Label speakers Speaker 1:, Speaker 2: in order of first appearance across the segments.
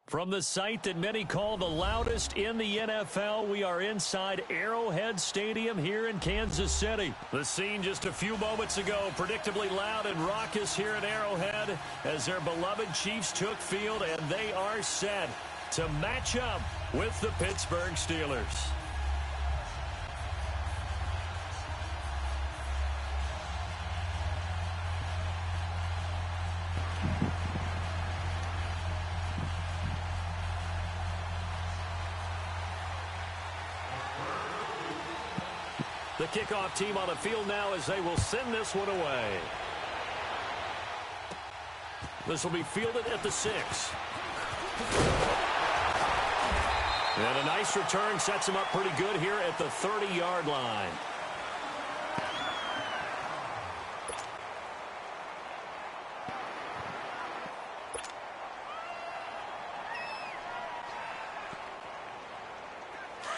Speaker 1: From the site that many call the loudest in the NFL, we are inside Arrowhead Stadium here in Kansas City. The scene just a few moments ago, predictably loud and raucous here at Arrowhead as their beloved Chiefs took field, and they are set to match up with the Pittsburgh Steelers. The kickoff team on the field now as they will send this one away. This will be fielded at the 6. And a nice return sets him up pretty good here at the 30-yard line.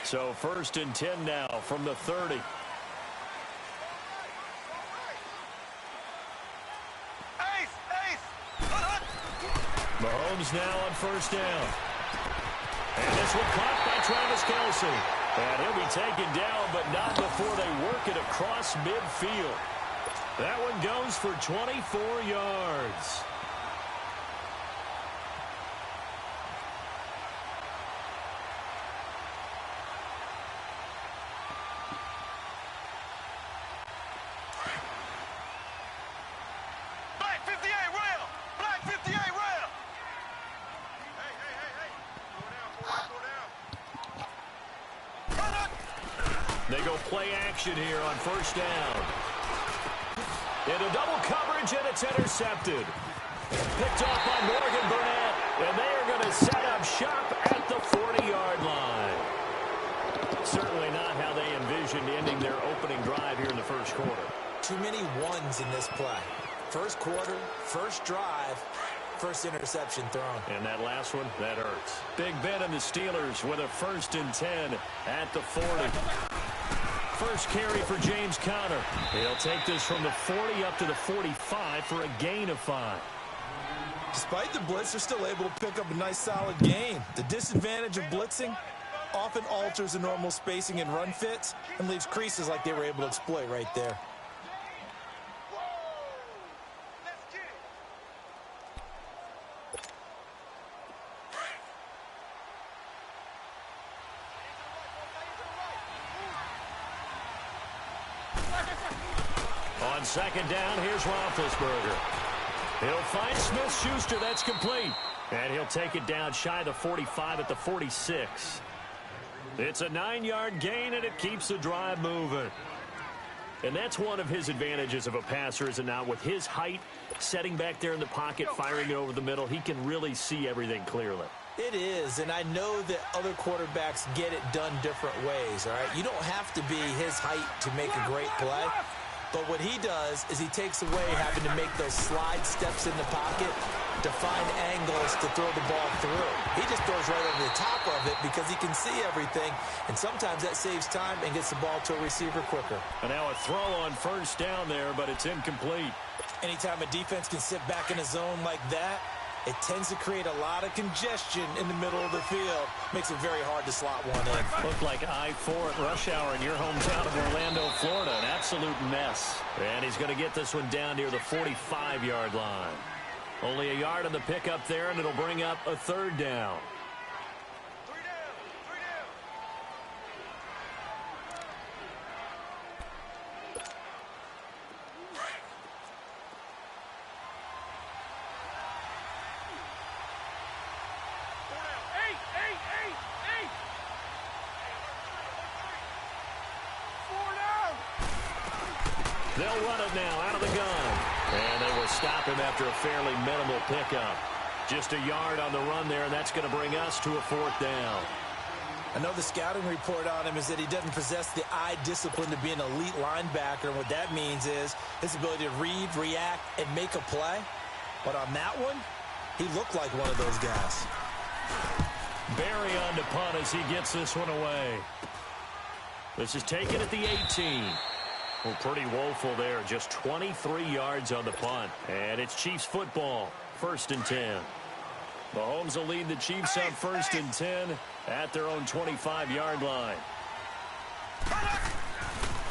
Speaker 1: So 1st and 10 now from the 30. Mahomes now on 1st down. And this one caught by Travis Kelce. And he'll be taken down, but not before they work it across midfield. That one goes for 24 yards. They go play action here on 1st down. Into double coverage, and it's intercepted. Picked off by Morgan Burnett, and they are going to set up shop at the 40-yard line. Certainly not how they envisioned ending their opening drive here in the first quarter.
Speaker 2: Too many ones in this play. First quarter, first drive, first interception thrown.
Speaker 1: And that last one, that hurts. Big Ben and the Steelers with a 1st and 10 at the 40. First carry for James Conner. He'll take this from the 40 up to the 45 for a gain of 5.
Speaker 2: Despite the blitz, they're still able to pick up a nice solid gain. The disadvantage of blitzing often alters the normal spacing and run fits and leaves creases like they were able to exploit right there.
Speaker 1: On 2nd down, here's Roethlisberger. He'll find Smith-Schuster. That's complete. And he'll take it down shy of the 45 at the 46. It's a 9-yard gain, and it keeps the drive moving. And that's one of his advantages of a passer, is it not? With his height, setting back there in the pocket, firing it over the middle, he can really see everything clearly.
Speaker 2: It is, and I know that other quarterbacks get it done different ways, all right? You don't have to be his height to make a great play. But what he does is he takes away having to make those slide steps in the pocket to find angles to throw the ball through. He just throws right over the top of it because he can see everything, and sometimes that saves time and gets the ball to a receiver quicker.
Speaker 1: And now a throw on 1st down there, but it's incomplete.
Speaker 2: Anytime a defense can sit back in a zone like that, it tends to create a lot of congestion in the middle of the field. Makes it very hard to slot one in.
Speaker 1: Looked like I-4 at rush hour in your hometown of Orlando, Florida. An absolute mess. And he's going to get this one down near the 45-yard line. Only a yard on the pickup there, and it'll bring up a 3rd down. They'll run it now out of the gun. And they will stop him after a fairly minimal pickup. Just a yard on the run there, and that's going to bring us to a 4th down.
Speaker 2: I know the scouting report on him is that he doesn't possess the eye discipline to be an elite linebacker. And what that means is his ability to read, react, and make a play. But on that one, he looked like one of those guys.
Speaker 1: Barry on to punt as he gets this one away. This is taken at the 18. Well, pretty woeful there. Just 23 yards on the punt. And it's Chiefs football. 1st and 10. Mahomes will lead the Chiefs up 1st and 10 at their own 25-yard line.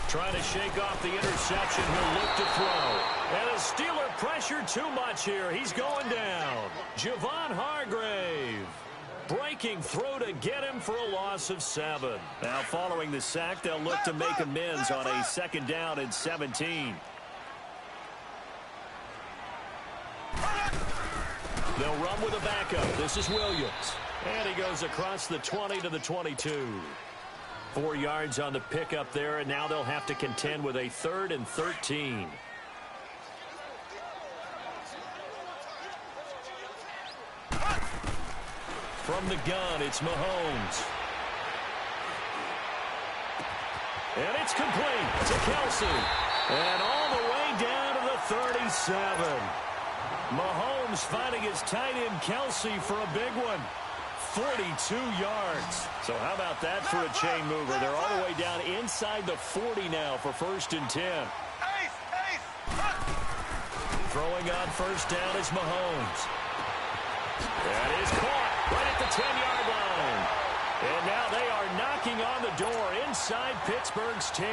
Speaker 1: Trying to shake off the interception. He'll look to throw. And the Steeler pressure too much here. He's going down. Javon Hargrave. Breaking throw to get him for a loss of 7. Now following the sack, they'll look to make amends on a 2nd down and 17. They'll run with a backup. This is Williams. And he goes across the 20 to the 22. 4 yards on the pickup there, and now they'll have to contend with a 3rd and 13. From the gun, it's Mahomes. And it's complete to Kelsey. And all the way down to the 37. Mahomes finding his tight end Kelsey for a big one. 42 yards. So how about that for a chain mover? They're all the way down inside the 40 now for 1st and 10. Throwing on 1st down is Mahomes. That is caught right at the 10-yard line. And now they are knocking on the door inside Pittsburgh's 10.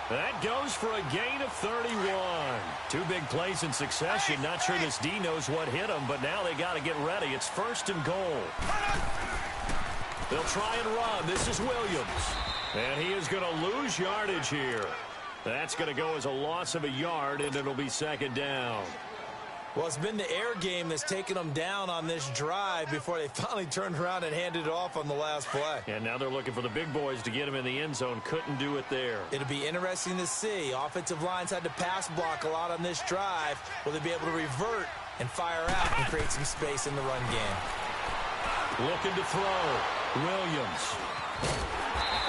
Speaker 1: That goes for a gain of 31. 2 big plays in succession. Not sure this D knows what hit him, but now they got to get ready. It's 1st and goal. They'll try and run. This is Williams. And he is going to lose yardage here. That's going to go as a loss of a yard, and it'll be 2nd down.
Speaker 2: Well, it's been the air game that's taken them down on this drive before they finally turned around and handed it off on the last play.
Speaker 1: And now they're looking for the big boys to get him in the end zone. Couldn't do it there.
Speaker 2: It'll be interesting to see. Offensive lines had to pass block a lot on this drive. Will they be able to revert and fire out and create some space in the run game?
Speaker 1: Looking to throw. Williams.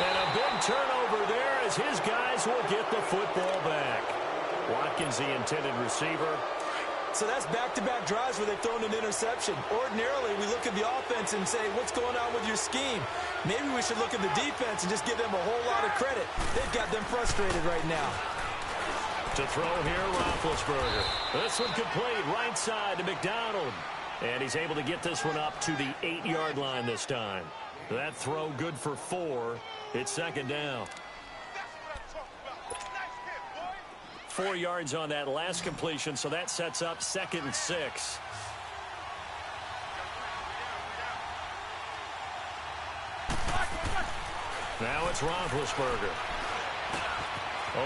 Speaker 1: And a big turnover there as his guys will get the football back. Watkins, the intended receiver.
Speaker 2: So that's back-to-back drives where they've thrown an interception. Ordinarily, we look at the offense and say, what's going on with your scheme? Maybe we should look at the defense and just give them a whole lot of credit. They've got them frustrated right now.
Speaker 1: To throw here, Roethlisberger. This one complete, right side to McDonald. And he's able to get this one up to the 8-yard line this time. That throw good for 4. It's 2nd down. 4 yards on that last completion, so that sets up 2nd and 6. Now it's Roethlisberger.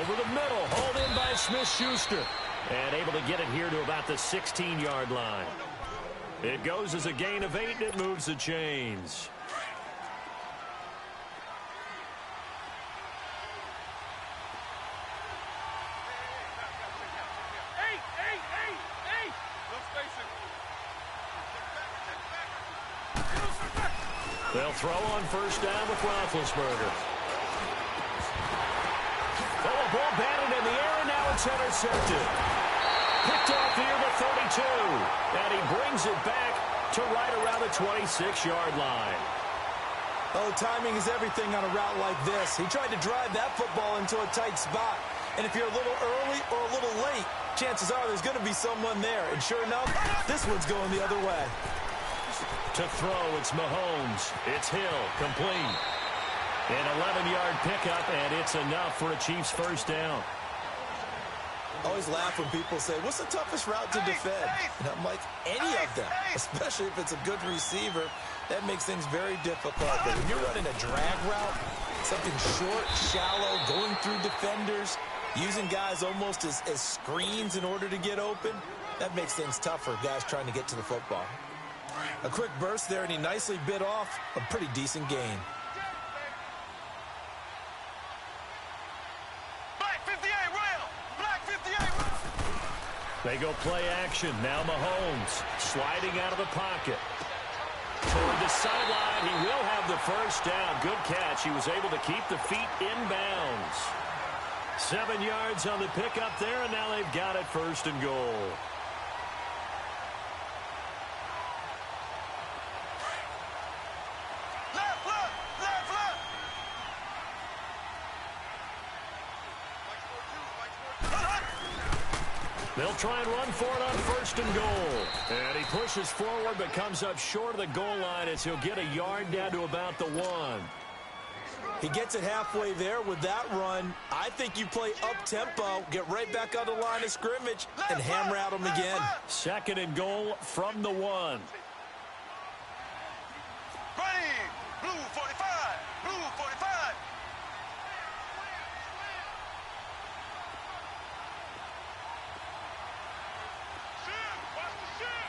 Speaker 1: Over the middle, hauled in by Smith-Schuster. And able to get it here to about the 16-yard line. It goes as a gain of 8, and it moves the chains. They'll throw on 1st down with Roethlisberger. Oh, a ball batted in the air, and now it's intercepted. Picked off here the 32. And he brings it back to right around the 26-yard line.
Speaker 2: Oh, timing is everything on a route like this. He tried to drive that football into a tight spot. And if you're a little early or a little late, chances are there's going to be someone there. And sure enough, this one's going the other way.
Speaker 1: To throw, it's Mahomes. It's Hill, complete. An 11-yard pickup, and it's enough for a Chiefs 1st down.
Speaker 2: I always laugh when people say, what's the toughest route to defend? And I'm like, any of them, especially if it's a good receiver. That makes things very difficult. But when you're running a drag route, something short, shallow, going through defenders, using guys almost as screens in order to get open, that makes things tough for guys trying to get to the football. A quick burst there, and he nicely bit off a pretty decent gain.
Speaker 3: Black 58, Royal! Black 58, Royal!
Speaker 1: They go play action. Now Mahomes sliding out of the pocket. Toward the sideline, he will have the 1st down. Good catch. He was able to keep the feet inbounds. 7 yards on the pickup there, and now they've got it 1st and goal. They'll try and run for it on 1st and goal. And he pushes forward but comes up short of the goal line as he'll get a yard down to about the 1.
Speaker 2: He gets it halfway there with that run. I think you play up-tempo, get right back on the line of scrimmage, and hammer at him again.
Speaker 1: 2nd and goal from the 1.
Speaker 3: Ready, blue 45, blue 45. Watch the ship.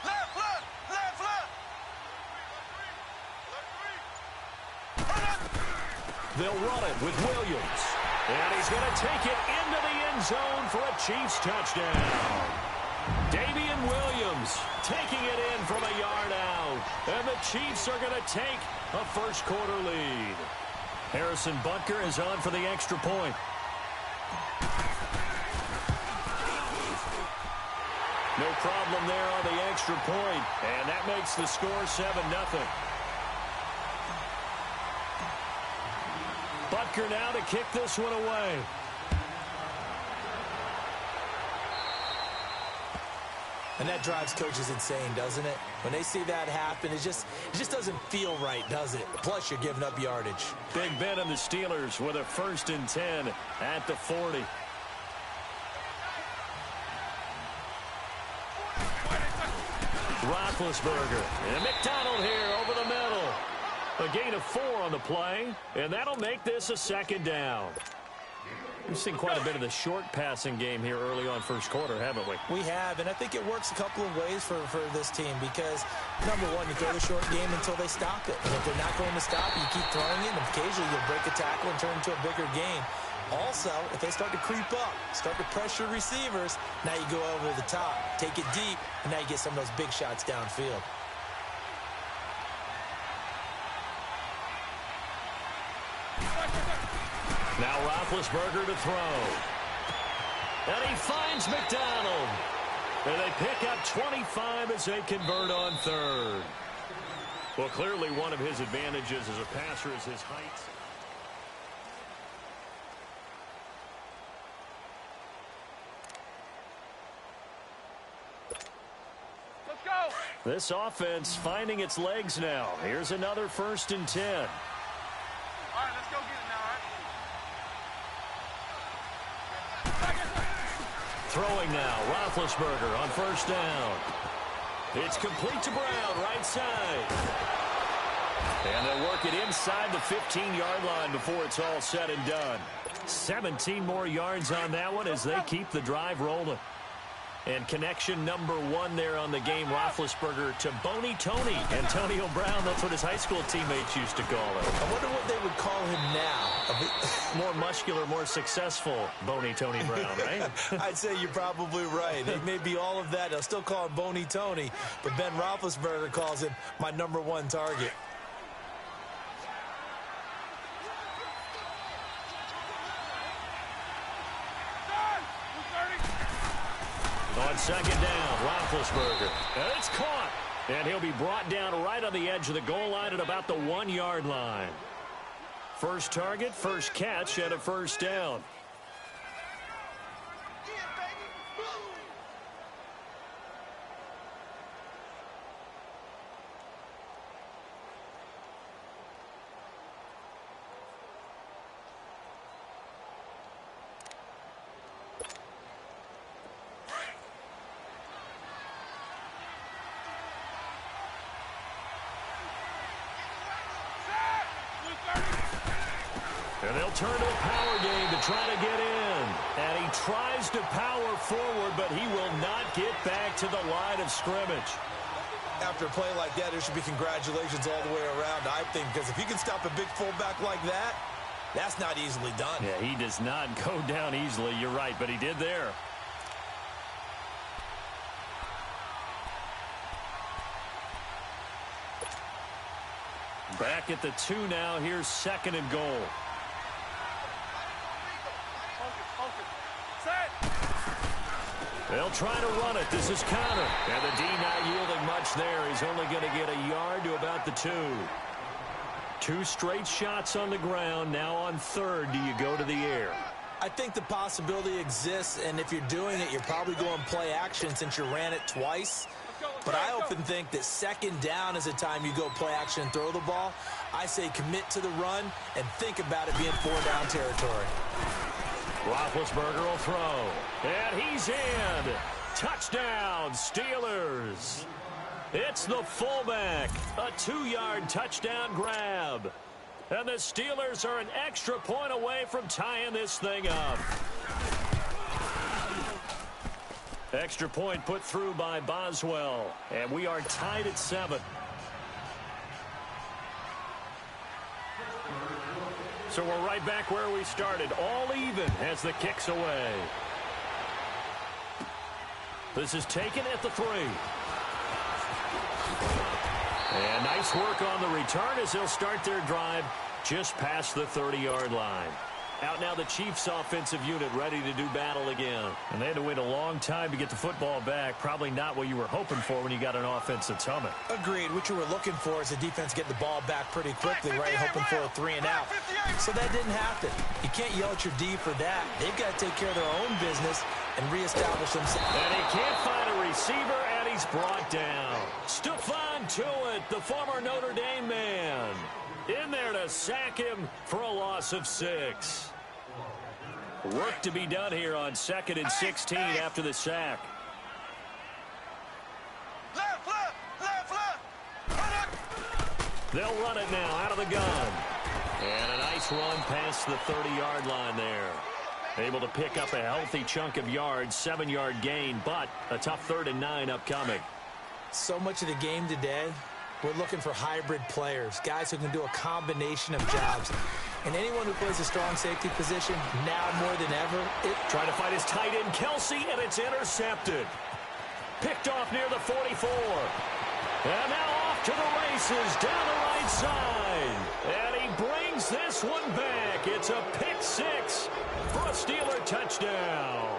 Speaker 3: Left, left, left, left.
Speaker 1: They'll run it with Williams. And he's going to take it into the end zone for a Chiefs touchdown. Damian Williams taking it in from a yard out. And the Chiefs are going to take a first-quarter lead. Harrison Butker is on for the extra point. No problem there on the extra point. And that makes the score 7-0. Butker now to kick this one away.
Speaker 2: And that drives coaches insane, doesn't it? When they see that happen, it just doesn't feel right, does it? Plus, you're giving up yardage.
Speaker 1: Big Ben and the Steelers with a 1st and 10 at the 40. Roethlisberger and McDonald here over the middle. A gain of 4 on the play, and that'll make this a 2nd down. We've seen quite a bit of the short passing game here early on 1st quarter, haven't we?
Speaker 2: We have, and I think it works a couple of ways for this team because, number one, you throw the short game until they stop it. And if they're not going to stop, you keep throwing it, and occasionally you'll break a tackle and turn it into a bigger game. Also, if they start to creep up, start to pressure receivers, now you go over the top, take it deep, and now you get some of those big shots downfield.
Speaker 1: Now Roethlisberger to throw. And he finds McDonald. And they pick up 25 as they convert on 3rd. Well, clearly one of his advantages as a passer is his height.
Speaker 3: Let's go.
Speaker 1: This offense finding its legs now. Here's another 1st and 10.
Speaker 3: All right, let's go get it now, all right?
Speaker 1: Throwing now, Roethlisberger on 1st down. It's complete to Brown, right side. And they'll work it inside the 15-yard line before it's all said and done. 17 more yards on that one as they keep the drive rolling. And connection number 1 there on the game, Roethlisberger to Boney Tony. Antonio Brown, that's what his high school teammates used to call him.
Speaker 2: I wonder what they would call him now.
Speaker 1: More muscular, more successful Boney Tony Brown, right?
Speaker 2: I'd say you're probably right. It may be all of that. They'll still call him Boney Tony, but Ben Roethlisberger calls him my number 1 target.
Speaker 1: On 2nd down, Roethlisberger. And it's caught. And he'll be brought down right on the edge of the goal line at about the 1-yard line. First target, first catch, and a 1st down. And they'll turn to a power game to try to get in. And he tries to power forward, but he will not get back to the line of scrimmage.
Speaker 2: After a play like that, there should be congratulations all the way around, I think, because if you can stop a big fullback like that, that's not easily done.
Speaker 1: Yeah, he does not go down easily. You're right, but he did there. Back at the 2 now. Here's 2nd and goal. They'll try to run it. This is counter. And the D not yielding much there. He's only going to get a yard to about the 2. 2 straight shots on the ground. Now on third, do you go to the air?
Speaker 2: I think the possibility exists, and if you're doing it, you're probably going play action since you ran it twice. But I often think that second down is the time you go play action and throw the ball. I say commit to the run and think about it being 4-down territory.
Speaker 1: Roethlisberger will throw. And he's in. Touchdown, Steelers. It's the fullback. A 2-yard touchdown grab. And the Steelers are an extra point away from tying this thing up. Extra point put through by Boswell. And we are tied at 7. So we're right back where we started. All even as the kick's away. This is taken at the 3. And nice work on the return as they'll start their drive just past the 30-yard line. Out now the Chiefs offensive unit ready to do battle again. And they had to wait a long time to get the football back. Probably not what you were hoping for when you got an offense that's humming.
Speaker 2: Agreed. What you were looking for is the defense getting the ball back pretty quickly, right? Hoping for a 3 and out. So that didn't happen. You can't yell at your D for that. They've got to take care of their own business and reestablish themselves.
Speaker 1: And he can't find a receiver, and he's brought down. Stephon Tuitt, the former Notre Dame man, in there to sack him for a loss of 6. Work to be done here on 2nd and 16 after the sack. They'll run it now out of the gun. And a nice run past the 30-yard line there. Able to pick up a healthy chunk of yards, 7-yard gain, but a tough 3rd and 9 upcoming.
Speaker 2: So much of the game today, we're looking for hybrid players, guys who can do a combination of jobs. And anyone who plays a strong safety position, now more than ever,
Speaker 1: trying to find his tight end, Kelsey, and it's intercepted. Picked off near the 44. And now off to the races down the right side. And he brings this one back. It's a pick 6 for a Steeler touchdown.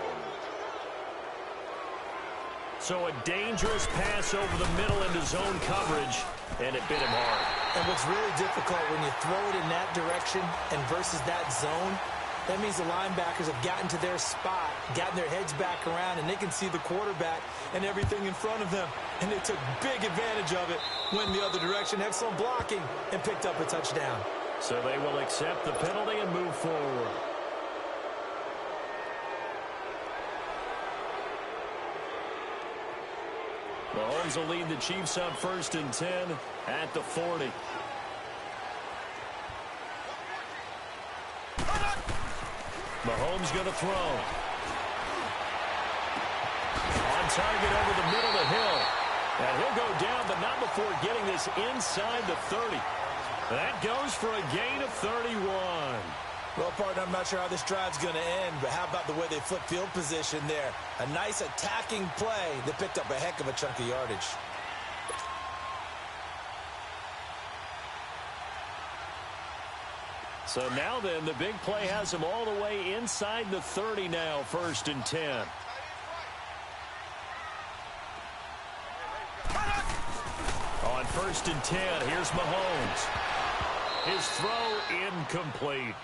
Speaker 1: So a dangerous pass over the middle into zone coverage, and it bit him hard.
Speaker 2: And what's really difficult when you throw it in that direction and versus that zone, that means the linebackers have gotten to their spot, gotten their heads back around, and they can see the quarterback and everything in front of them. And they took big advantage of it, went the other direction, excellent blocking, and picked up a touchdown.
Speaker 1: So they will accept the penalty and move forward. Mahomes will lead the Chiefs up 1st and 10 at the 40. Mahomes going to throw. On target over the middle of Hill. And he'll go down, but not before getting this inside the 30. That goes for a gain of 31.
Speaker 2: Well, partner, I'm not sure how this drive's going to end, but how about the way they flip field position there? A nice attacking play that picked up a heck of a chunk of yardage.
Speaker 1: So now then, the big play has them all the way inside the 30 now, 1st and 10. On 1st and 10, here's Mahomes. His throw incomplete.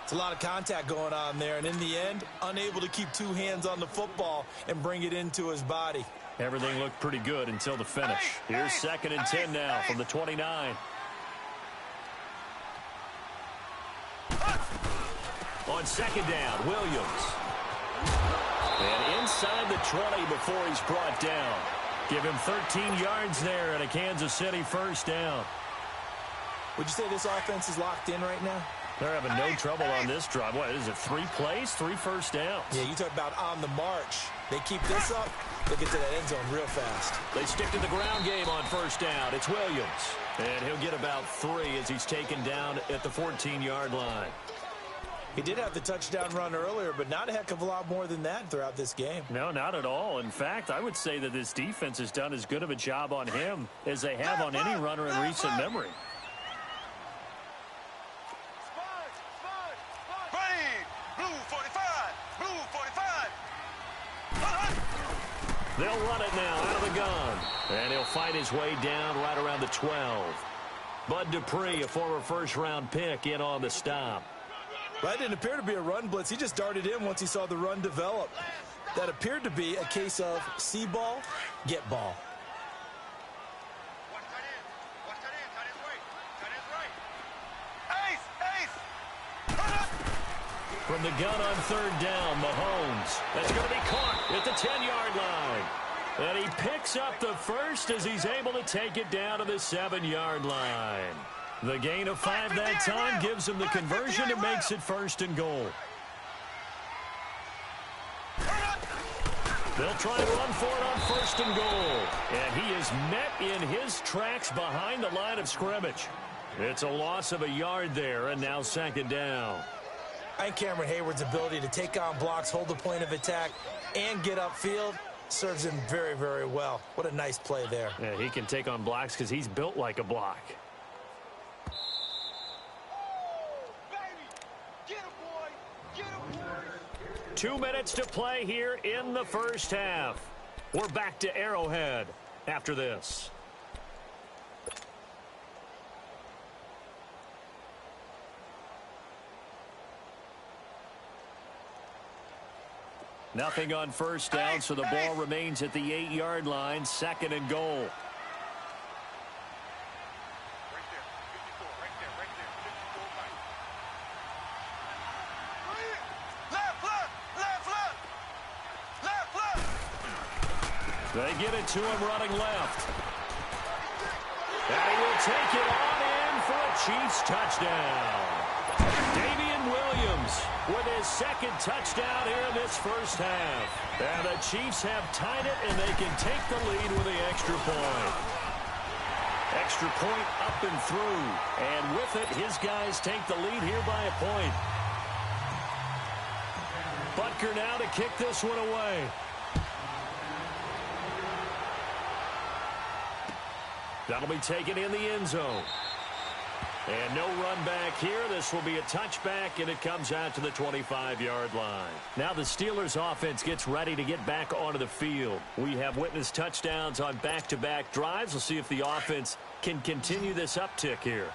Speaker 2: It's a lot of contact going on there, and in the end, unable to keep 2 hands on the football and bring it into his body.
Speaker 1: Everything looked pretty good until the finish. Here's 2nd and 10 now from the 29. On 2nd down, Williams. And inside the 20 before he's brought down. Give him 13 yards there and a Kansas City 1st down.
Speaker 2: Would you say this offense is locked in right now?
Speaker 1: They're having no trouble on this drive. What is it, 3 plays, 3 first downs?
Speaker 2: Yeah, you talk about on the march. They keep this up, they'll get to that end zone real fast.
Speaker 1: They stick to the ground game on 1st down. It's Williams. And he'll get about 3 as he's taken down at the 14-yard line.
Speaker 2: He did have the touchdown run earlier, but not a heck of a lot more than that throughout this game.
Speaker 1: No, not at all. In fact, I would say that this defense has done as good of a job on him as they have on any runner in recent memory. They'll run it now out of the gun. And he'll fight his way down right around the 12. Bud Dupree, a former first-round pick, in on the stop.
Speaker 2: That didn't appear to be a run blitz. He just darted in once he saw the run develop. That appeared to be a case of see ball, get ball.
Speaker 1: From the gun on third down, Mahomes. That's going to be caught at the 10-yard line. And he picks up the first as he's able to take it down to the 7-yard line. The gain of 5 that time gives him the conversion and makes it 1st and goal. They'll try and run for it on 1st and goal. And he is met in his tracks behind the line of scrimmage. It's a loss of a yard there, and now 2nd down.
Speaker 2: I think Cameron Hayward's ability to take on blocks, hold the point of attack, and get upfield serves him very, very well. What a nice play there.
Speaker 1: Yeah, he can take on blocks because he's built like a block. 2 minutes to play here in the first half. We're back to Arrowhead after this. Nothing on first down, so the ball remains at the 8-yard line, 2nd and goal. They get it to him running left. And he will take it on in for a Chiefs touchdown. Damian Williams with his 2nd touchdown here in this first half. And the Chiefs have tied it, and they can take the lead with the extra point. Extra point up and through. And with it, his guys take the lead here by a point. Butker now to kick this one away. That'll be taken in the end zone. And no run back here. This will be a touchback, and it comes out to the 25-yard line. Now the Steelers offense gets ready to get back onto the field. We have witnessed touchdowns on back-to-back drives. We'll see if the offense can continue this uptick here.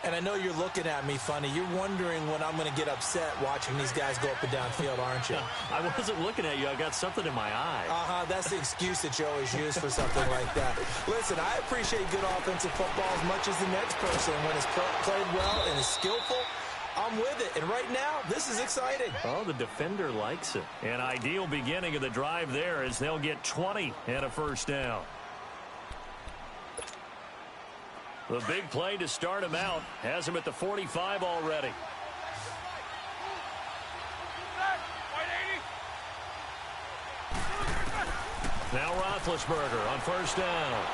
Speaker 2: And I know you're looking at me funny. You're wondering when I'm going to get upset watching these guys go up and down field, aren't you?
Speaker 1: I wasn't looking at you. I got something in my eye.
Speaker 2: That's the excuse that you always use for something like that. Listen, I appreciate good offensive football as much as the next person. When it's played well and is skillful, I'm with it. And right now, this is exciting.
Speaker 1: Oh, the defender likes it. An ideal beginning of the drive there as they'll get 20 and a first down. The big play to start him out has him at the 45 already. Now Roethlisberger on first down.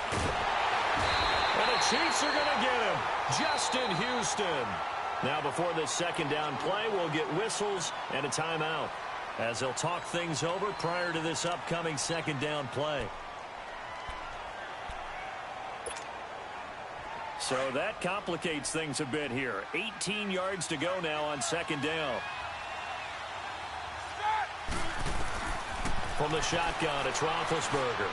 Speaker 1: And the Chiefs are going to get him. Justin Houston. Now before this 2nd down play, we'll get whistles and a timeout as they'll talk things over prior to this upcoming 2nd down play. So that complicates things a bit here. 18 yards to go now on 2nd down. From the shotgun, it's Roethlisberger.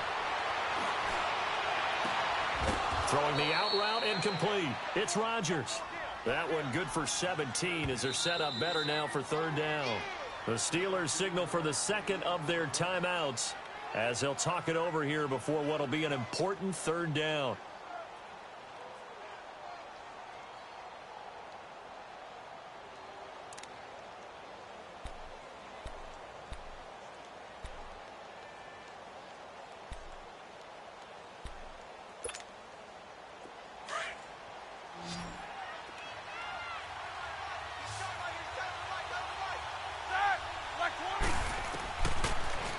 Speaker 1: Throwing the out route, incomplete. It's Rodgers. That one good for 17 as they're set up better now for 3rd down. The Steelers signal for the 2nd of their timeouts as they'll talk it over here before what will be an important 3rd down.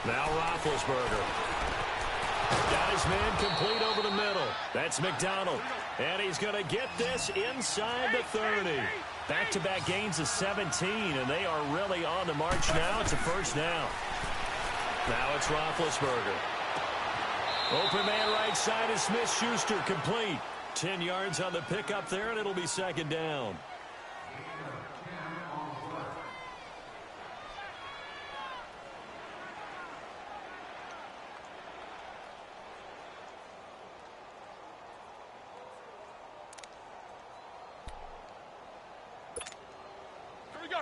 Speaker 1: Now Roethlisberger. Got his man complete over the middle. That's McDonald. And he's going to get this inside the 30. Back-to-back gains of 17, and they are really on the march now. It's a first down. Now it's Roethlisberger. Open man right side is Smith-Schuster, complete. 10 yards on the pickup there, and it'll be 2nd down.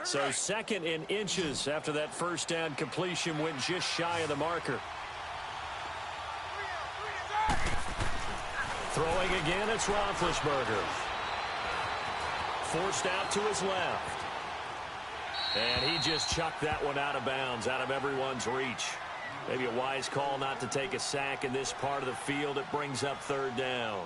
Speaker 1: So second in inches after that first down completion went just shy of the marker. Throwing again, it's Roethlisberger. Forced out to his left. And he just chucked that one out of bounds, out of everyone's reach. Maybe a wise call not to take a sack in this part of the field. It brings up third down.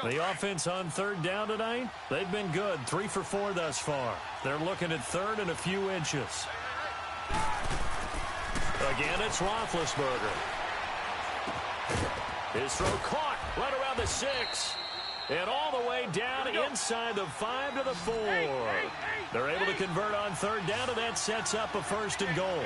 Speaker 1: The offense on third down tonight, they've been good. 3 for 4 thus far. They're looking at third and a few inches. Again, it's Roethlisberger. His throw caught right around the 6. And all the way down inside the 5 to the 4. They're able to convert on third down, and that sets up a first and goal.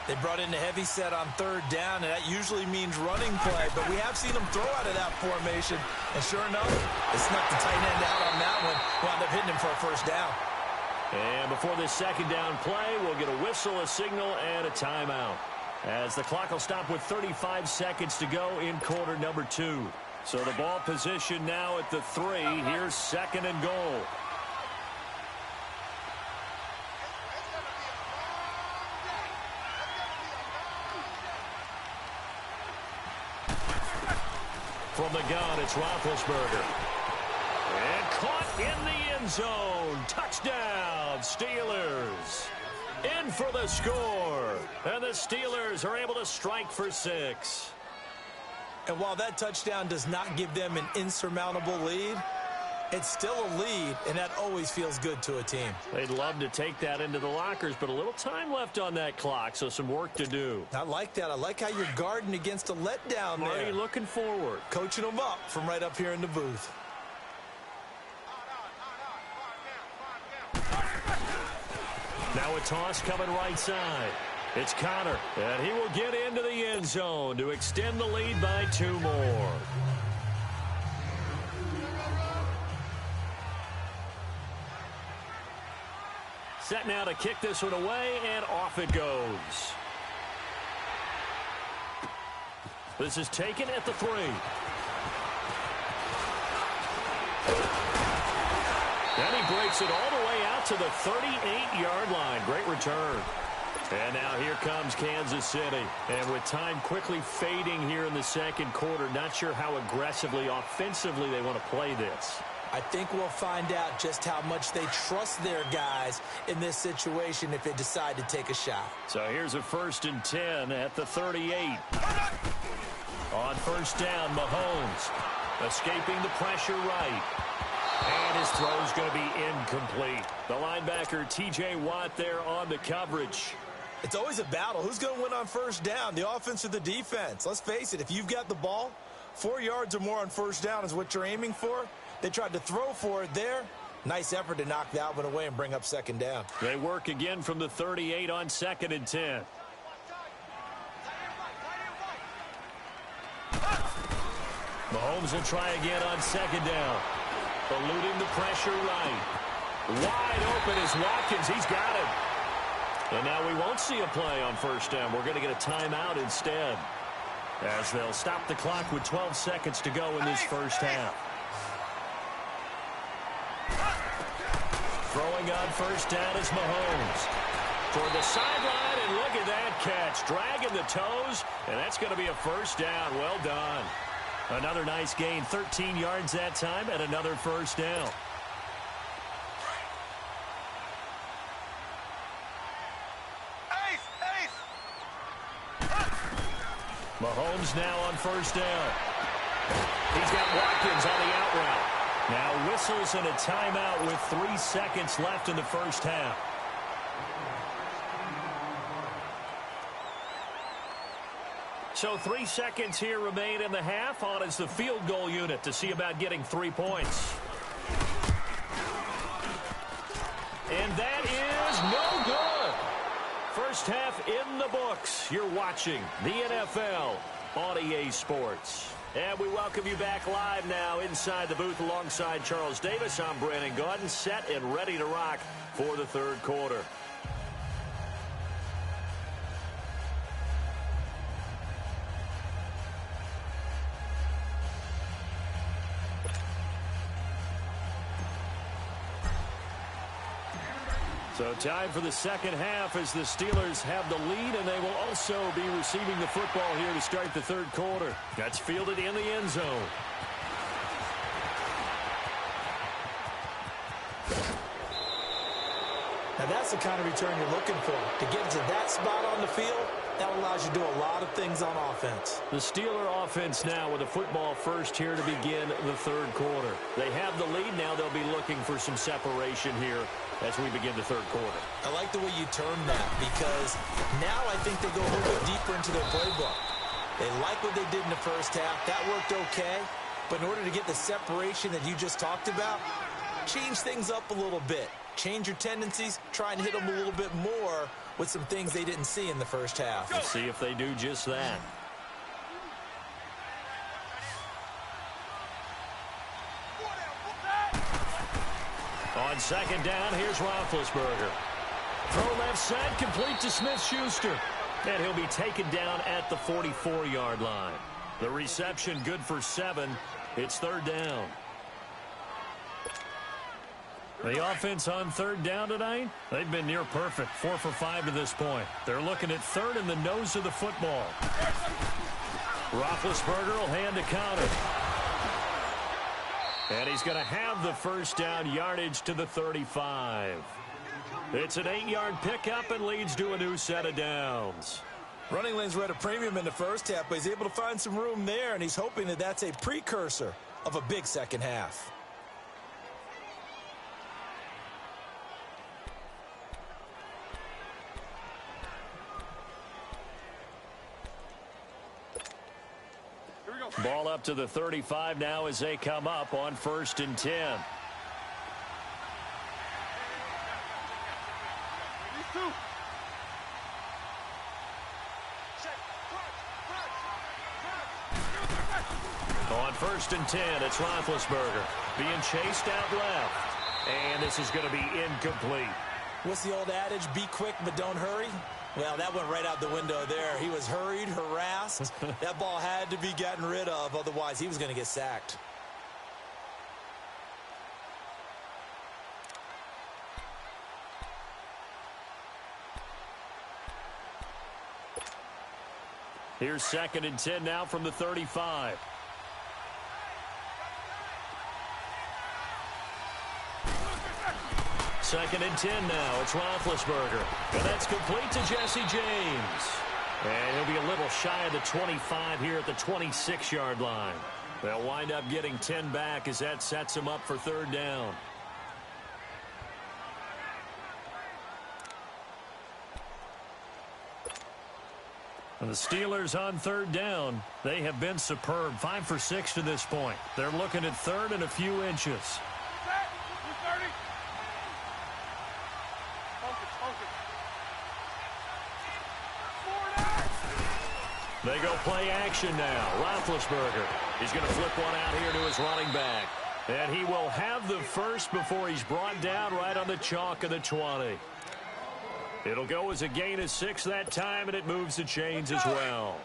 Speaker 2: They brought in the heavy set on third down, and that usually means running play, but we have seen them throw out of that formation. And sure enough, they snuck the tight end out on that one, wound up hitting him for a first down.
Speaker 1: And before this second down play, we'll get a whistle, a signal, and a timeout. As the clock will stop with 35 seconds to go in quarter number 2. So the ball position now at the 3. Here's second and goal. From the gun, it's Roethlisberger. And caught in the end zone. Touchdown, Steelers. In for the score. And the Steelers are able to strike for 6.
Speaker 2: And while that touchdown does not give them an insurmountable lead, it's still a lead, and that always feels good to a team.
Speaker 1: They'd love to take that into the lockers, but a little time left on that clock, so some work to do.
Speaker 2: I like that. I like how you're guarding against a letdown there.
Speaker 1: Marty looking forward.
Speaker 2: Coaching them up from right up here in the booth.
Speaker 1: Now a toss coming right side. It's Connor, and he will get into the end zone to extend the lead by 2 more. Set now to kick this one away, and off it goes. This is taken at the 3. And he breaks it all the way out to the 38-yard line. Great return. And now here comes Kansas City. And with time quickly fading here in the second quarter, not sure how aggressively, offensively they want to play this.
Speaker 2: I think we'll find out just how much they trust their guys in this situation if they decide to take a shot.
Speaker 1: So here's a 1st and 10 at the 38. On first down, Mahomes escaping the pressure right. And his throw's going to be incomplete. The linebacker, T.J. Watt, there on the coverage.
Speaker 2: It's always a battle. Who's going to win on first down, the offense or the defense? Let's face it, if you've got the ball, 4 yards or more on first down is what you're aiming for. They tried to throw for it there. Nice effort to knock that one away and bring up second down.
Speaker 1: They work again from the 38 on 2nd and 10. Mahomes will try again on 2nd down. Eluding the pressure right. Wide open is Watkins. He's got it. And now we won't see a play on first down. We're going to get a timeout instead, as they'll stop the clock with 12 seconds to go in this first half. Throwing on first down is Mahomes. Toward the sideline, and look at that catch. Dragging the toes, and that's going to be a first down. Well done. Another nice gain, 13 yards that time, and another first down. Mahomes now on first down. He's got Watkins on the out route. Now whistles and a timeout with 3 seconds left in the first half. So 3 seconds here remain in the half. On is the field goal unit to see about getting 3 points. And that is no good. First half in the books. You're watching the NFL on EA Sports. And we welcome you back live now inside the booth alongside Charles Davis. I'm Brandon Gaudin, set and ready to rock for the third quarter. So time for the second half as the Steelers have the lead, and they will also be receiving the football here to start the third quarter. That's fielded in the end zone.
Speaker 2: Now that's the kind of return you're looking for. To get to that spot on the field, that allows you to do a lot of things on offense.
Speaker 1: The Steeler offense now with the football first here to begin the third quarter. They have the lead. Now they'll be looking for some separation here as we begin the third quarter.
Speaker 2: I like the way you term that because now I think they go a little bit deeper into their playbook. They like what they did in the first half. That worked okay. But in order to get the separation that you just talked about, change things up a little bit. Change your tendencies, try and hit them a little bit more with some things they didn't see in the first half.
Speaker 1: Let's see if they do just that. On second down, here's Roethlisberger. Throw left side, complete to Smith-Schuster. And he'll be taken down at the 44-yard line. The reception good for 7. It's third down. The offense on third down tonight, they've been near perfect. 4 for 5 to this point. They're looking at third in the nose of the football. Roethlisberger will hand the counter. And he's going to have the first down, yardage to the 35. It's an 8-yard pickup and leads to a new set of downs.
Speaker 2: Running lanes were at a premium in the first half, but he's able to find some room there, and he's hoping that that's a precursor of a big second half.
Speaker 1: Ball up to the 35 now as they come up on 1st and 10. On 1st and 10, it's Roethlisberger being chased out left. And this is going to be incomplete.
Speaker 2: What's the old adage? Be quick, but don't hurry. Well, that went right out the window there. He was hurried, harassed. That ball had to be gotten rid of, otherwise he was going to get sacked.
Speaker 1: Here's 2nd and 10 now from the 35. Second and 10 now. It's Roethlisberger. And that's complete to Jesse James. And he'll be a little shy of the 25 here at the 26-yard line. They'll wind up getting 10 back as that sets him up for third down. And the Steelers on third down, they have been superb. 5 for 6 to this point. They're looking at third and a few inches. They go play action now. Roethlisberger. He's going to flip one out here to his running back. And he will have the first before he's brought down right on the chalk of the 20. It'll go as a gain of 6 that time, and it moves the chains as well.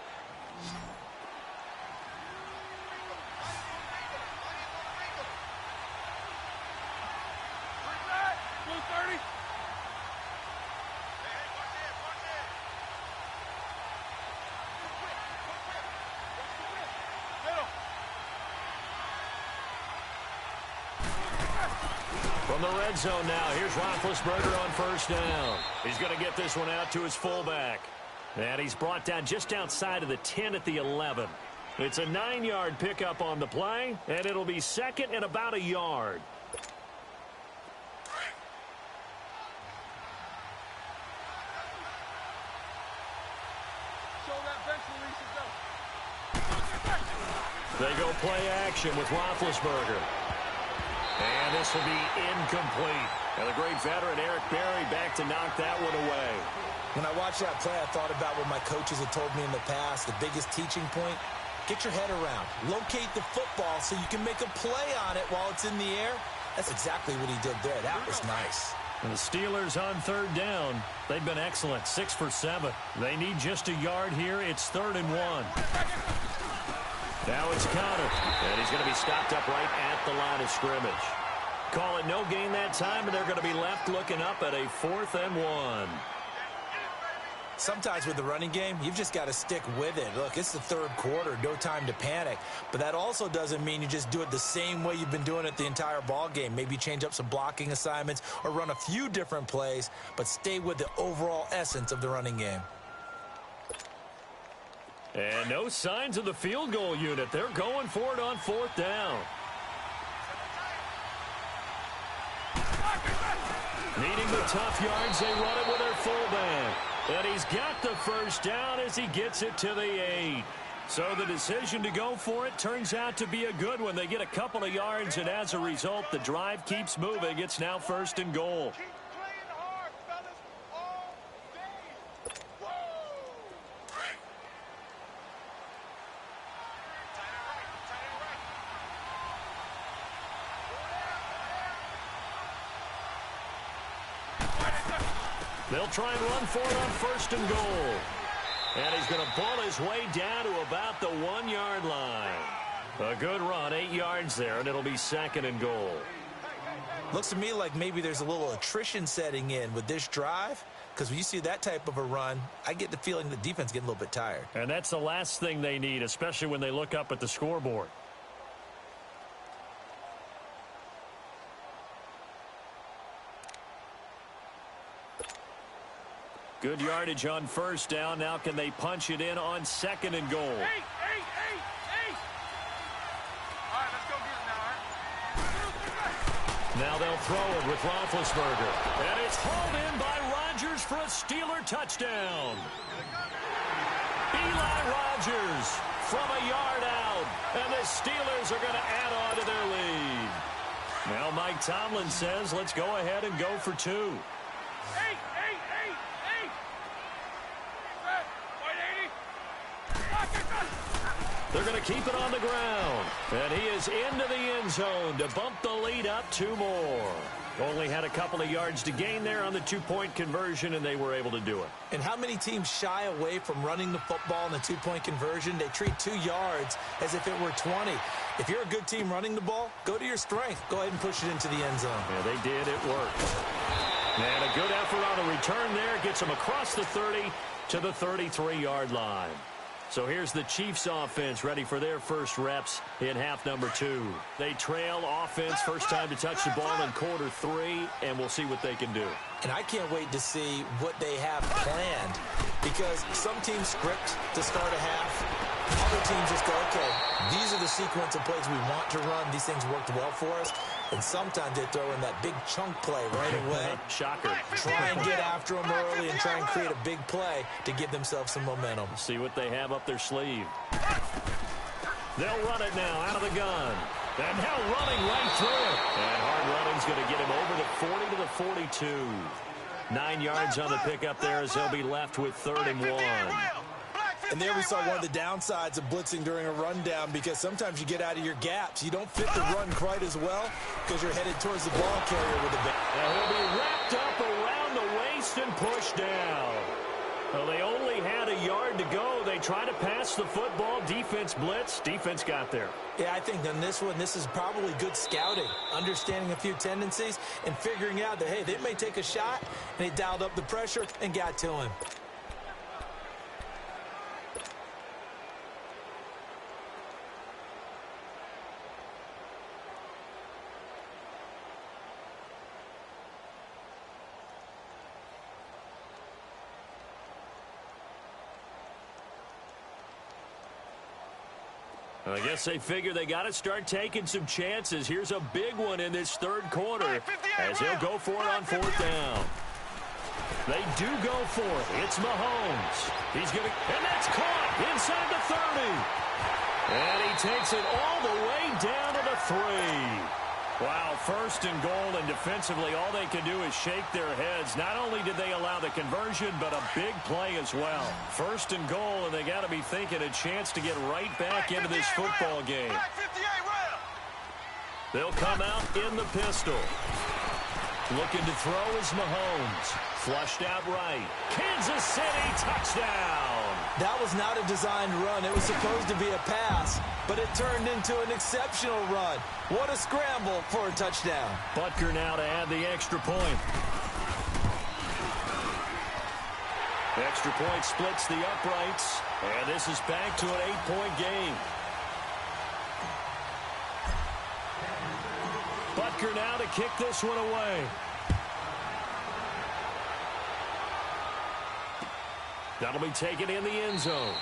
Speaker 1: From the red zone now, here's Roethlisberger on first down. He's going to get this one out to his fullback. And he's brought down just outside of the 10 at the 11. It's a 9-yard pickup on the play, and it'll be second and about a yard. They go play action with Roethlisberger. And this will be incomplete. And the great veteran Eric Berry back to knock that one away.
Speaker 2: When I watched that play, I thought about what my coaches had told me in the past. The biggest teaching point, get your head around. Locate the football so you can make a play on it while it's in the air. That's exactly what he did there. That was nice.
Speaker 1: And the Steelers on third down, they've been excellent. 6 for 7. They need just a yard here. It's 3rd and 1. Now it's Conner, and he's going to be stopped up right at the line of scrimmage. Call it no gain that time, and they're going to be left looking up at a 4th and 1.
Speaker 2: Sometimes with the running game, you've just got to stick with it. Look, it's the third quarter, no time to panic. But that also doesn't mean you just do it the same way you've been doing it the entire ball game. Maybe change up some blocking assignments or run a few different plays, but stay with the overall essence of the running game.
Speaker 1: And no signs of the field goal unit. They're going for it on 4th down. Needing the tough yards, they run it with their fullback. And he's got the first down as he gets it to the 8. So the decision to go for it turns out to be a good one. They get a couple of yards, and as a result, the drive keeps moving. It's now 1st and goal.
Speaker 3: Keep playing hard, fellas, all day. Whoa!
Speaker 1: They'll try and run for it on 1st and goal. And he's going to pull his way down to about the 1-yard line. A good run, 8 yards there, and it'll be 2nd and goal.
Speaker 2: Looks to me like maybe there's a little attrition setting in with this drive, because when you see that type of a run, I get the feeling the defense getting a little bit tired.
Speaker 1: And that's the last thing they need, especially when they look up at the scoreboard. Good yardage on 1st down. Now can they punch it in on 2nd and goal?
Speaker 3: 8. All right, let's go get it now, all right?
Speaker 1: Now they'll throw it with Roethlisberger. And it's hauled in by Rodgers for a Steeler touchdown. Eli Rodgers from a yard out. And the Steelers are going to add on to their lead. Now Mike Tomlin says, let's go ahead and go for 2.
Speaker 3: 8.
Speaker 1: They're going to keep it on the ground. And he is into the end zone to bump the lead up 2 more. Only had a couple of yards to gain there on the 2-point conversion, and they were able to do it.
Speaker 2: And how many teams shy away from running the football in a 2-point conversion? They treat 2 yards as if it were 20. If you're a good team running the ball, go to your strength. Go ahead and push it into the end zone.
Speaker 1: Yeah, they did. It worked. And a good effort on a return there. Gets them across the 30 to the 33-yard line. So here's the Chiefs offense ready for their first reps in half number 2. They trail offense, first time to touch the ball in quarter 3, and we'll see what they can do.
Speaker 2: And I can't wait to see what they have planned, because some teams script to start a half. Other teams just go, okay, these are the sequence of plays we want to run. These things worked well for us. And sometimes they throw in that big chunk play right away.
Speaker 1: Shocker.
Speaker 2: Try and get after them early and try and create a big play to give themselves some momentum.
Speaker 1: See what they have up their sleeve. They'll run it now out of the gun. And now running right through it. And hard running's going to get him over the 40 to the 42. 9 yards on the pickup there as they'll be left with 3rd and 1.
Speaker 2: And there we saw one of the downsides of blitzing during a rundown, because sometimes you get out of your gaps. You don't fit the run quite as well because you're headed towards the ball carrier with the ball.
Speaker 1: And he'll be wrapped up around the waist and pushed down. Well, they only had a yard to go. They tried to pass the football. Defense blitz. Defense got there.
Speaker 2: Yeah, I think on this one, this is probably good scouting, understanding a few tendencies and figuring out that, hey, they may take a shot, and they dialed up the pressure and got to him.
Speaker 1: I guess they figure they got to start taking some chances. Here's a big one in this third quarter as they'll go for it on 4th down. They do go for it. It's Mahomes. He's going to, and that's caught inside the 30. And he takes it all the way down to the 3. Wow, 1st and goal, and defensively all they can do is shake their heads. Not only did they allow the conversion, but a big play as well. 1st and goal, and they got to be thinking a chance to get right back into this football game. They'll come out in the pistol. Looking to throw is Mahomes. Flushed out right. Kansas City touchdown.
Speaker 2: That was not a designed run. It was supposed to be a pass, but it turned into an exceptional run. What a scramble for a touchdown.
Speaker 1: Butker now to add the extra point. Extra point splits the uprights, and this is back to an 8-point game. Butker now to kick this one away. That'll be taken in the end zone.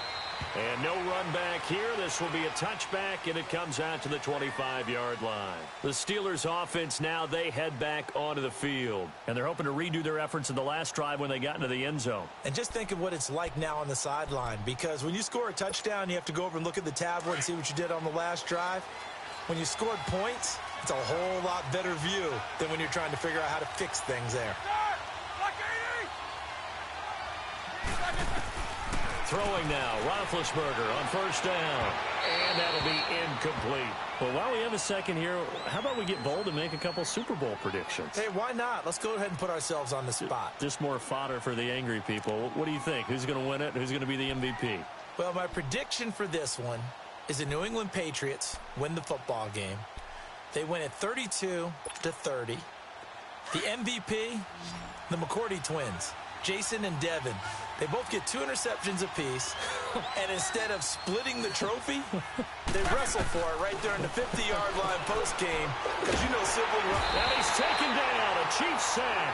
Speaker 1: And no run back here. This will be a touchback, and it comes out to the 25-yard line. The Steelers' offense now, they head back onto the field. And they're hoping to redo their efforts in the last drive when they got into the end zone.
Speaker 2: And just think of what it's like now on the sideline, because when you score a touchdown, you have to go over and look at the tablet and see what you did on the last drive. When you scored points, it's a whole lot better view than when you're trying to figure out how to fix things there.
Speaker 1: Throwing now, Roethlisberger on first down. And that'll be incomplete. Well, while we have a second here, how about we get bold and make a couple Super Bowl predictions?
Speaker 2: Hey, why not? Let's go ahead and put ourselves on the spot.
Speaker 1: Just more fodder for the angry people. What do you think? Who's going to win it? Who's going to be the MVP?
Speaker 2: Well, my prediction for this one is the New England Patriots win the football game. They win it 32-30. The MVP, the McCourty twins, Jason and Devin. They both get 2 interceptions apiece, and instead of splitting the trophy, they wrestle for it right there in the 50-yard line post-game, because you know civil rights.
Speaker 1: And he's taken down, a Chiefs sack.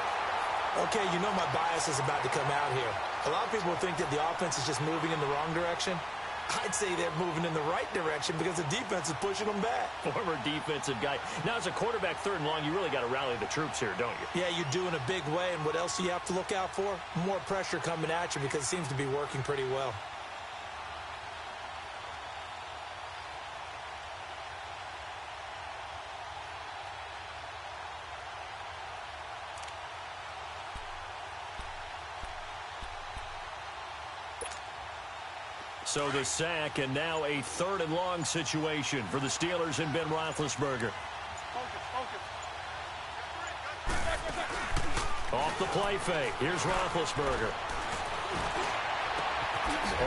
Speaker 2: Okay, you know my bias is about to come out here. A lot of people think that the offense is just moving in the wrong direction. I'd say they're moving in the right direction because the defense is pushing them back.
Speaker 1: Former defensive guy. Now, as a quarterback, 3rd and long, you really got to rally the troops here, don't you?
Speaker 2: Yeah, you do in a big way. And what else do you have to look out for? More pressure coming at you because it seems to be working pretty well.
Speaker 1: So the sack, and now a 3rd and long situation for the Steelers and Ben Roethlisberger. Off the play fake. Here's Roethlisberger.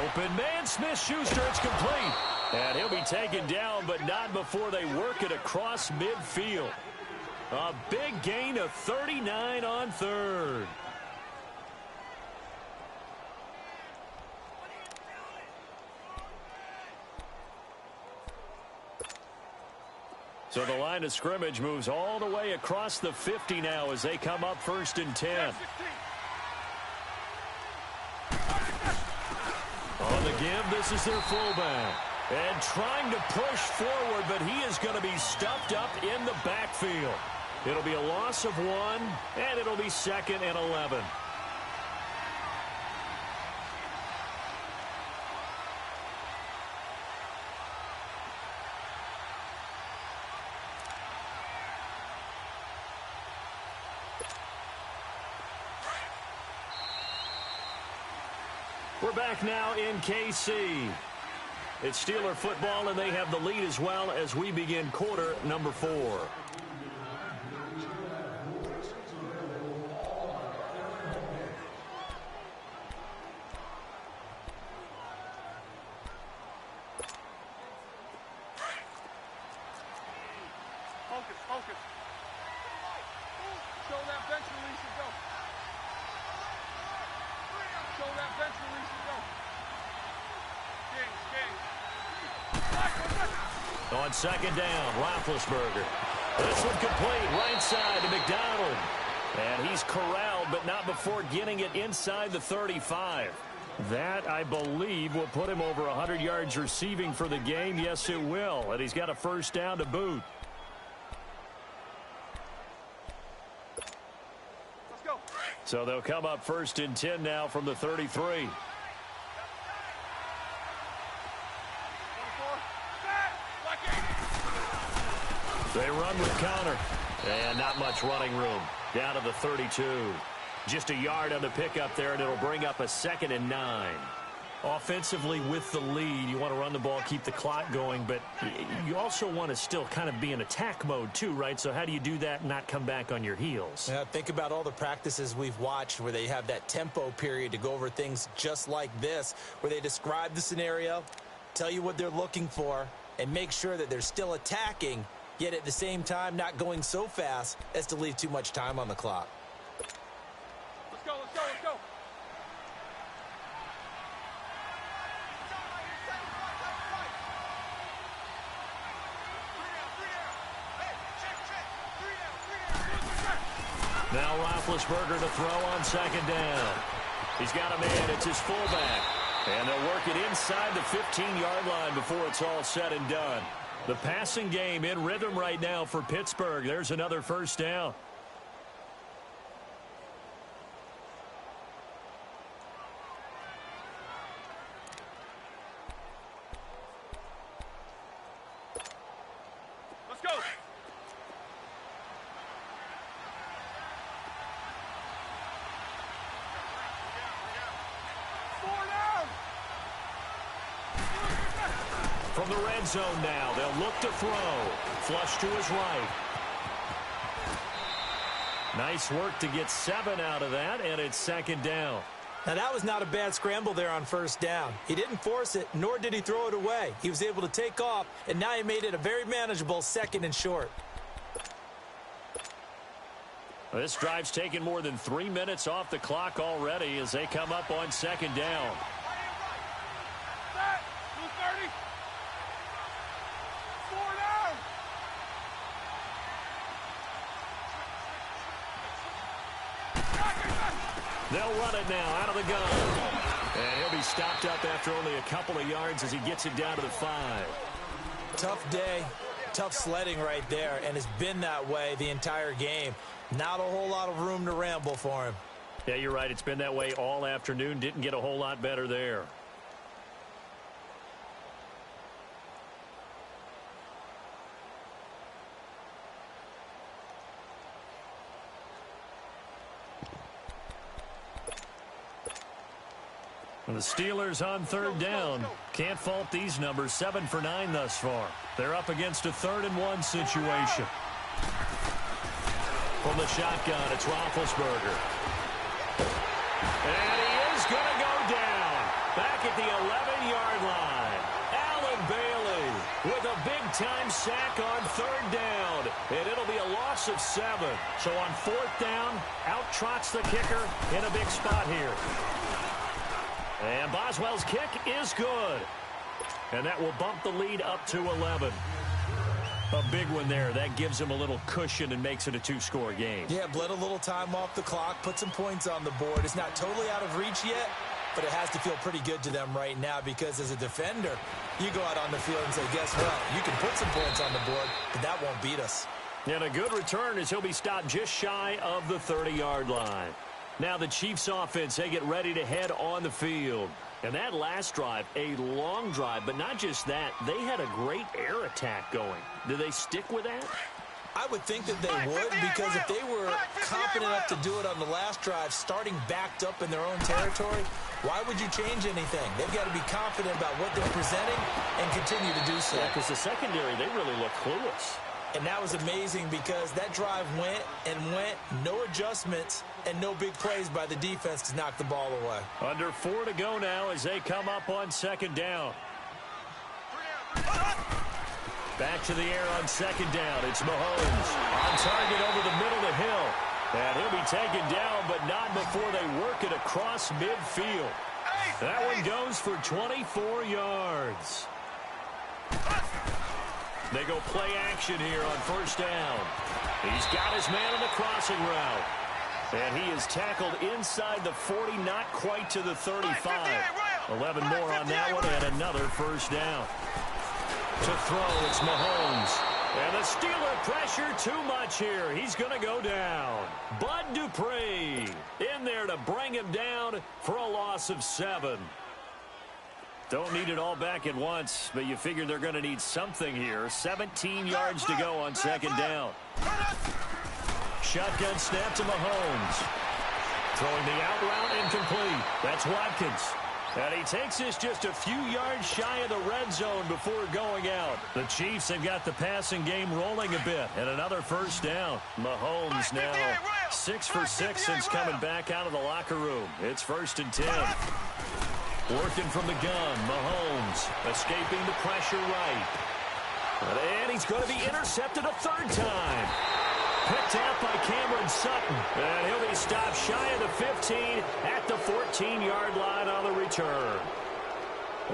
Speaker 1: Open man, Smith-Schuster. It's complete. And he'll be taken down, but not before they work it across midfield. A big gain of 39 on 3rd. So the line of scrimmage moves all the way across the 50 now as they come up 1st and 10. On the give, this is their fullback. And trying to push forward, but he is going to be stuffed up in the backfield. It'll be a loss of 1, and it'll be 2nd and 11. We're back now in KC. It's Steeler football, and they have the lead as well as we begin quarter number 4.
Speaker 3: Focus. Show that bench release and go. Show that bench release and go.
Speaker 1: On 2nd down, Roethlisberger. This one complete, right side to McDonald. And he's corralled, but not before getting it inside the 35. That, I believe, will put him over 100 yards receiving for the game. Yes, it will. And he's got a 1st down to boot.
Speaker 3: Let's go.
Speaker 1: So they'll come up 1st and 10 now from the 33. They run with Connor. And not much running room. Down to the 32. Just a yard on the pickup there, and it'll bring up a 2nd and 9. Offensively with the lead, you want to run the ball, keep the clock going, but you also want to still kind of be in attack mode too, right? So how do you do that and not come back on your heels?
Speaker 2: Yeah, think about all the practices we've watched where they have that tempo period to go over things just like this, where they describe the scenario, tell you what they're looking for, and make sure that they're still attacking, yet at the same time not going so fast as to leave too much time on the clock.
Speaker 3: Let's go, let's go, let's go.
Speaker 1: Now Roethlisberger to throw on second down. He's got a man. It's his fullback. And they'll work it inside the 15-yard line before it's all said and done. The passing game in rhythm right now for Pittsburgh. There's another first down.
Speaker 3: Let's go.
Speaker 1: From the red zone now, they'll look to throw. Flush to his right. Nice work to get 7 out of that, and it's second down.
Speaker 2: Now, that was not a bad scramble there on first down. He didn't force it, nor did he throw it away. He was able to take off, and now he made it a very manageable second and short.
Speaker 1: This drive's taken more than 3 minutes off the clock already as they come up on second down.
Speaker 3: Set. 230. 4 down.
Speaker 1: They'll run it now out of the gun. And he'll be stopped up after only a couple of yards as he gets it down to the 5.
Speaker 2: Tough day, tough sledding right there, and it's been that way the entire game. Not a whole lot of room to ramble for him.
Speaker 1: Yeah, you're right. It's been that way all afternoon. Didn't get a whole lot better there. And the Steelers on third down. Can't fault these numbers. 7 for 9 thus far. They're up against a 3rd-and-1 situation. From the shotgun, it's Roethlisberger. And he is going to go down. Back at the 11-yard line. Allen Bailey with a big-time sack on 3rd down. And it'll be a loss of 7. So on 4th down, out trots the kicker in a big spot here. And Boswell's kick is good. And that will bump the lead up to 11. A big one there. That gives him a little cushion and makes it a 2-score game.
Speaker 2: Yeah, bled a little time off the clock, put some points on the board. It's not totally out of reach yet, but it has to feel pretty good to them right now because as a defender, you go out on the field and say, guess what? You can put some points on the board, but that won't beat us.
Speaker 1: And a good return as he'll be stopped just shy of the 30-yard line. Now the Chiefs offense, they get ready to head on the field. And that last drive, a long drive, but not just that. They had a great air attack going. Do they stick with that?
Speaker 2: I would think that they would, because if they were confident enough to do it on the last drive, starting backed up in their own territory, why would you change anything? They've got to be confident about what they're presenting and continue to do so.
Speaker 1: Yeah, because the secondary, they really look clueless.
Speaker 2: And that was amazing because that drive went and went, no adjustments, and no big plays by the defense to knock the ball away.
Speaker 1: Under 4 to go now as they come up on second down. Back to the air on second down. It's Mahomes on target over the middle to Hill. And he'll be taken down, but not before they work it across midfield. That one goes for 24 yards. They go play action here on first down. He's got his man on the crossing route. And he is tackled inside the 40, not quite to the 35. 11 more on that one, and another first down. To throw, it's Mahomes. And the Steeler pressure too much here. He's going to go down. Bud Dupree in there to bring him down for a loss of 7. Don't need it all back at once, but you figure they're going to need something here. 17 yards to go on second down. Shotgun snap to Mahomes. Throwing the out route incomplete. That's Watkins. And he takes this just a few yards shy of the red zone before going out. The Chiefs have got the passing game rolling a bit. And another first down. Mahomes now 6 for 6 since coming back out of the locker room. It's 1st and 10. Working from the gun. Mahomes escaping the pressure right. And he's going to be intercepted a third time. Picked out by Cameron Sutton. And he'll be stopped shy of the 15 at the 14-yard line on the return.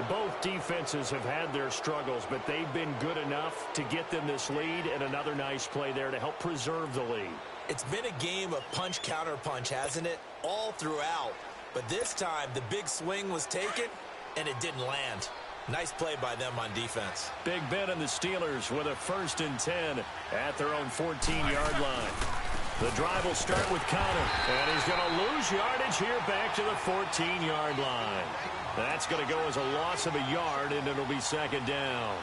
Speaker 1: Both defenses have had their struggles, but they've been good enough to get them this lead, and another nice play there to help preserve the lead.
Speaker 2: It's been a game of punch-counter-punch, hasn't it? All throughout. But this time, the big swing was taken, and it didn't land. Nice play by them on defense.
Speaker 1: Big Ben and the Steelers with a 1st and 10 at their own 14-yard line. The drive will start with Connor, and he's going to lose yardage here back to the 14-yard line. That's going to go as a loss of a yard, and it'll be 2nd down.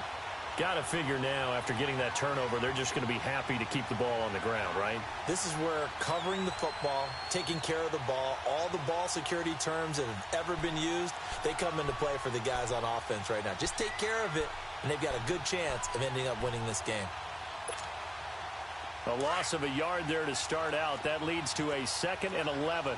Speaker 1: Got to figure now, after getting that turnover, they're just going to be happy to keep the ball on the ground, right?
Speaker 2: This is where covering the football, taking care of the ball, all the ball security terms that have ever been used, they come into play for the guys on offense right now. Just take care of it, and they've got a good chance of ending up winning this game.
Speaker 1: A loss of a yard there to start out. That leads to a 2nd and 11.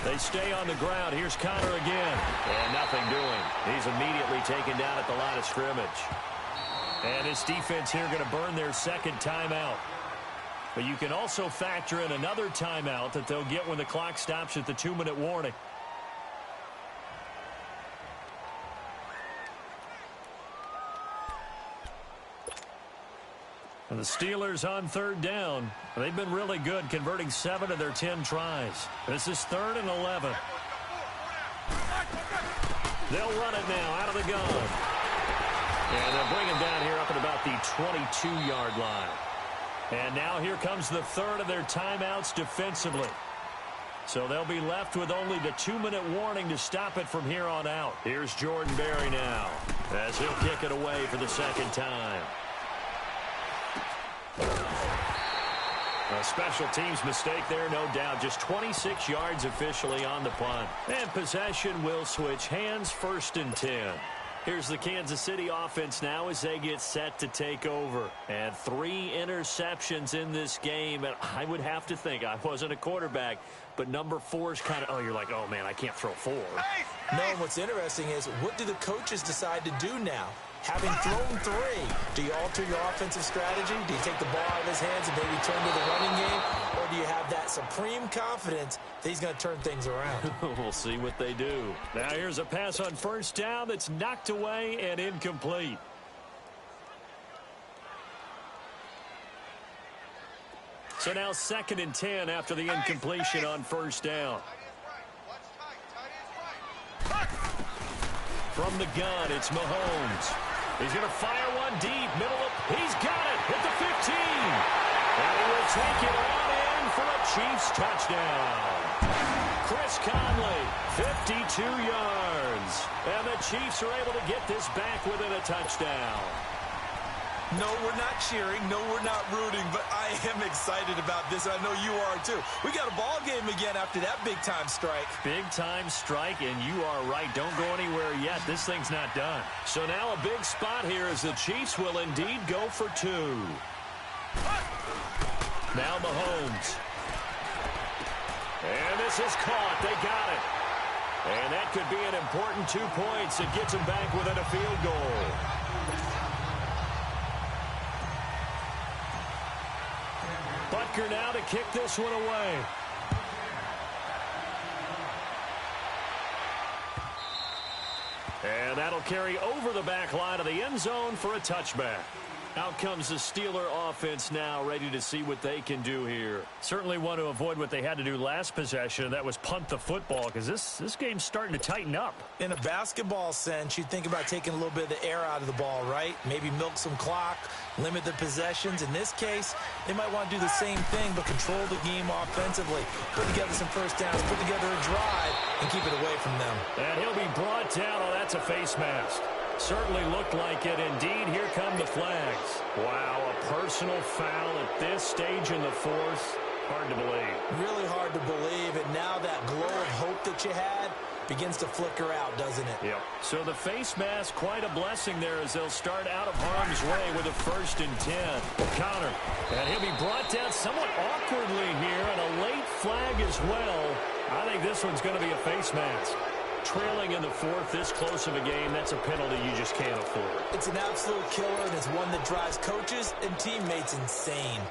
Speaker 1: They stay on the ground. Here's Connor again. And nothing doing. He's immediately taken down at the line of scrimmage. And this defense here going to burn their 2nd timeout. But you can also factor in another timeout that they'll get when the clock stops at the 2-minute warning. And the Steelers on 3rd down. They've been really good, converting 7 of their 10 tries. This is 3rd and 11. They'll run it now out of the gun. And they'll bring him down here up at about the 22-yard line. And now here comes the 3rd of their timeouts defensively. So they'll be left with only the 2-minute warning to stop it from here on out. Here's Jordan Berry now as he'll kick it away for the 2nd time. A special teams mistake there, no doubt. Just 26 yards officially on the punt. And possession will switch hands, 1st and 10. Here's the Kansas City offense now as they get set to take over. And 3 interceptions in this game. And I would have to think, I wasn't a quarterback, but number 4 is kind of, oh, you're like, oh, man, I can't throw 4.
Speaker 2: No, and what's interesting is, what do the coaches decide to do now? Having thrown 3, do you alter your offensive strategy? Do you take the ball out of his hands and maybe turn to the running game? Or do you have that supreme confidence that he's going to turn things around?
Speaker 1: We'll see what they do. Now here's a pass on 1st down that's knocked away and incomplete. So now 2nd and 10 after the incompletion on 1st down. From the gun, it's Mahomes. He's going to fire one deep, middle of, he's got it at the 15. And he will take it on in for a Chiefs touchdown. Chris Conley, 52 yards. And the Chiefs are able to get this back within a touchdown.
Speaker 2: No, we're not cheering. No, we're not rooting. But I am excited about this. I know you are, too. We got a ball game again after that big-time strike.
Speaker 1: Big-time strike, and you are right. Don't go anywhere yet. This thing's not done. So now a big spot here as the Chiefs will indeed go for 2. Now Mahomes. And this is caught. They got it. And that could be an important 2 points. It gets them back within a field goal. Butker now to kick this one away. And that'll carry over the back line of the end zone for a touchback. Out comes the Steeler offense now, ready to see what they can do here. Certainly want to avoid what they had to do last possession, and that was punt the football, because this game's starting to tighten up.
Speaker 2: In a basketball sense, you think about taking a little bit of the air out of the ball, right? Maybe milk some clock, limit the possessions. In this case, they might want to do the same thing, but control the game offensively. Put together some first downs, put together a drive, and keep it away from them.
Speaker 1: And he'll be brought down. Oh, that's a face mask. Certainly looked like it. Indeed, here come the flags. Wow, a personal foul at this stage in the fourth. Hard to believe.
Speaker 2: Really hard to believe, and now that glow of hope that you had begins to flicker out, doesn't it?
Speaker 1: Yep. So the face mask, quite a blessing there as they'll start out of harm's way with a 1st and 10. Counter. And he'll be brought down somewhat awkwardly here, and a late flag as well. I think this one's going to be a face mask. Trailing in the fourth, this close of a game, that's a penalty you just can't afford.
Speaker 2: It's an absolute killer, and it's one that drives coaches and teammates insane.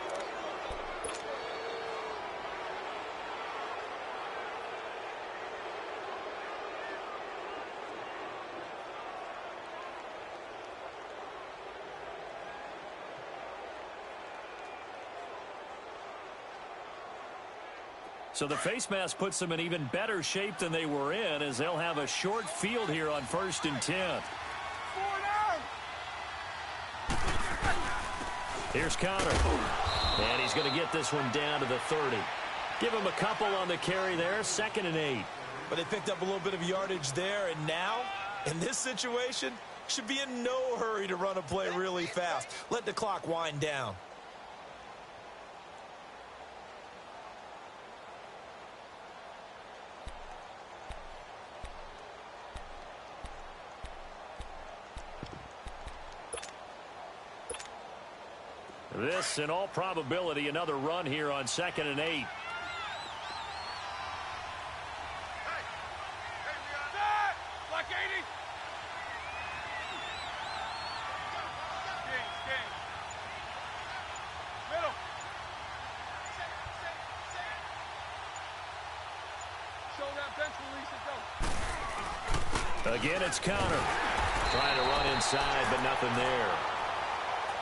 Speaker 1: So the face mask puts them in even better shape than they were in, as they'll have a short field here on 1st and 10. Here's counter. And he's going to get this one down to the 30. Give him a couple on the carry there, 2nd and 8.
Speaker 2: But they picked up a little bit of yardage there, and now, in this situation, should be in no hurry to run a play really fast. Let the clock wind down.
Speaker 1: This, in all probability, another run here on 2nd and 8.
Speaker 3: Hey, we got that! Like 80! King. Middle. Show that bench release and go.
Speaker 1: Again, it's counter. Trying to run inside, but nothing there.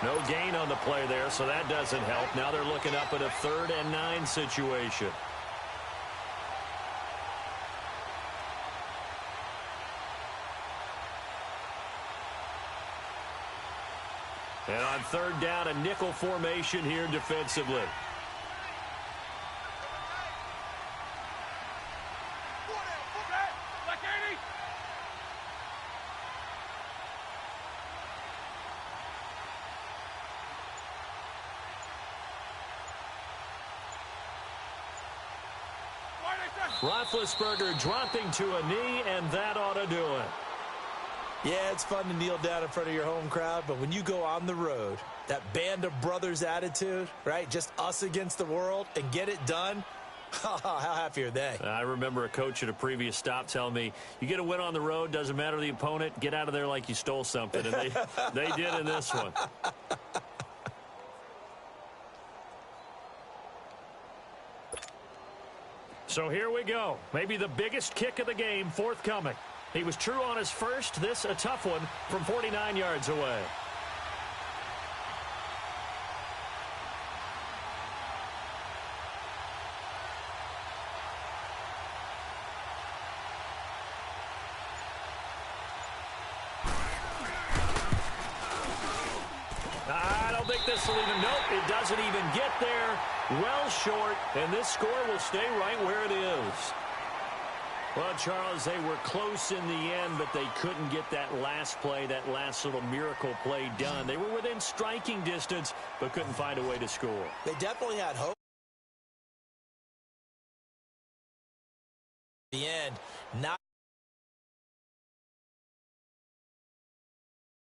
Speaker 1: No gain on the play there, so that doesn't help. Now they're looking up at a 3rd and 9 situation. And on 3rd down, a nickel formation here defensively.
Speaker 3: Like 80!
Speaker 1: Roethlisberger dropping to a knee, and that ought to do it.
Speaker 2: Yeah, it's fun to kneel down in front of your home crowd, but when you go on the road, that band of brothers attitude, right? Just us against the world and get it done. How happy are they?
Speaker 1: I remember a coach at a previous stop telling me, you get a win on the road, doesn't matter the opponent, get out of there like you stole something. And they did in this one. So here we go. Maybe the biggest kick of the game forthcoming. He was true on his first. This a tough one from 49 yards away. I don't think this will even, nope, it doesn't even get there. Well short, and this score will stay right where it is. Well, Charles, they were close in the end, but they couldn't get that last play, that last little miracle play done. They were within striking distance, but couldn't find a way to score.
Speaker 2: They definitely had hope. The end. Not